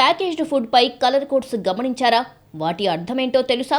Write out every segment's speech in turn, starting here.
Packaged food పై colour codes గమనించారా? వాటి అర్థమేంటో తెలుసా?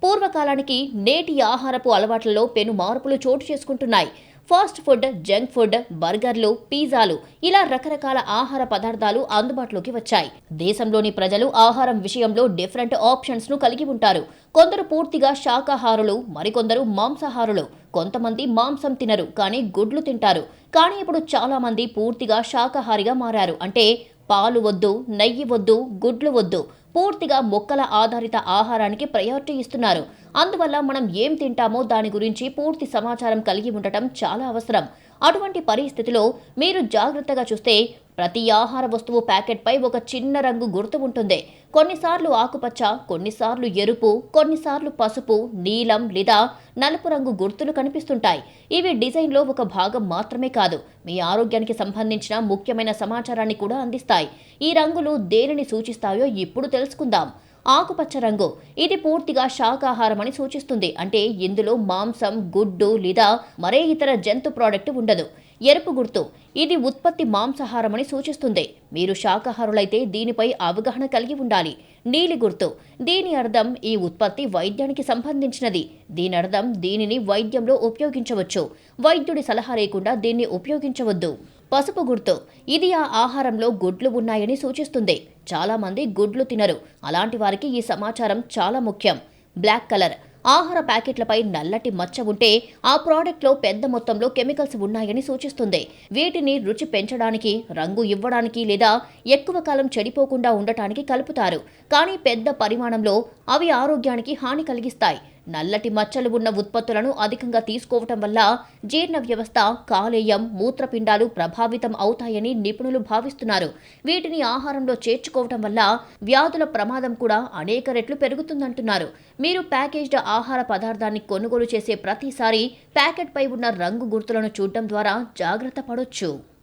పూర్వకాలానికి నేటి ఆహారపు అలవాట్లలో పెను మార్పులు చోటు చేసుకుంటున్నాయి. ఫాస్ట్ ఫుడ్, జంక్ ఫుడ్, బర్గర్లు, పిజ్జాలు ఇలా రకరకాల ఆహార పదార్థాలు అందుబాటులోకి వచ్చాయి. దేశంలోని ప్రజలు ఆహారం విషయంలో డిఫరెంట్ ఆప్షన్స్ ను కలిగి ఉంటారు. కొందరు పూర్తిగా శాకాహారులు, మరికొందరు మాంసాహారులు. కొంతమంది మాంసం తినరు కానీ గుడ్లు తింటారు. కానీ ఇప్పుడు చాలా మంది పూర్తిగా శాకాహారిగా మారారు. అంటే పాలు వద్దు, నెయ్యి వద్దు, గుడ్లు వద్దు, పూర్తిగా మొక్కల ఆధారిత ఆహారానికి ప్రయారిటీ ఇస్తున్నారు. అందువల్ల మనం ఏం తింటామో దాని గురించి పూర్తి సమాచారం కలిగి ఉండటం చాలా అవసరం. అటువంటి పరిస్థితిలో మీరు జాగ్రత్తగా చూస్తే ప్రతి ఆహార వస్తువు ప్యాకెట్ పై ఒక చిన్న రంగు గుర్తు ఉంటుంది. కొన్నిసార్లు ఆకుపచ్చ, కొన్నిసార్లు ఎరుపు, కొన్నిసార్లు పసుపు, నీలం లేదా నలుపు రంగు గుర్తులు కనిపిస్తుంటాయి. ఇవి డిజైన్లో ఒక భాగం మాత్రమే కాదు, మీ ఆరోగ్యానికి సంబంధించిన ముఖ్యమైన సమాచారాన్ని కూడా అందిస్తాయి. ఈ రంగులు దేనిని సూచిస్తాయో ఇప్పుడు తెలుసుకుందాం. ఆకుపచ్చ రంగు ఇది పూర్తిగా శాకాహారమని సూచిస్తుంది. అంటే ఇందులో మాంసం, గుడ్డు లేదా మరే ఇతర జంతు ప్రోడక్ట్ ఉండదు. ఎరుపు గుర్తు ఇది ఉత్పత్తి మాంసాహారమని సూచిస్తుంది. మీరు శాకాహారులైతే దీనిపై అవగాహన కలిగి ఉండాలి. నీలి గుర్తు దీని అర్థం ఈ ఉత్పత్తి వైద్యానికి సంబంధించినది. దీని అర్థం దీనిని వైద్యంలో ఉపయోగించవచ్చు. వైద్యుడి సలహా లేకుండా దీన్ని ఉపయోగించవద్దు. పసుపు గుర్తు ఇది ఆ ఆహారంలో గుడ్లు ఉన్నాయని సూచిస్తుంది. చాలా మంది గుడ్లు తినరు. అలాంటి వారికి ఈ సమాచారం చాలా ముఖ్యం. బ్లాక్ కలర్ ఆహార ప్యాకెట్లపై నల్లటి మచ్చ ఉంటే ఆ ప్రోడక్ట్లో పెద్ద మొత్తంలో కెమికల్స్ ఉన్నాయని సూచిస్తుంది. వీటిని రుచి పెంచడానికి, రంగు ఇవ్వడానికి లేదా ఎక్కువ కాలం చెడిపోకుండా ఉండటానికి కలుపుతారు. కానీ పెద్ద పరిమాణంలో అవి ఆరోగ్యానికి హాని కలిగిస్తాయి. నల్లటి మచ్చలు ఉన్న ఉత్పత్తులను అధికంగా తీసుకోవటం వల్ల జీర్ణ వ్యవస్థ, కాలేయం, మూత్రపిండాలు ప్రభావితం అవుతాయని నిపుణులు భావిస్తున్నారు. వీటిని ఆహారంలో చేర్చుకోవటం వల్ల వ్యాధుల ప్రమాదం కూడా అనేక రెట్లు పెరుగుతుందంటున్నారు. మీరు ప్యాకేజ్డ్ ఆహార పదార్థాన్ని కొనుగోలు చేసే ప్రతిసారి ప్యాకెట్ పై ఉన్న రంగు గుర్తులను చూడటం ద్వారా జాగ్రత్త పడొచ్చు.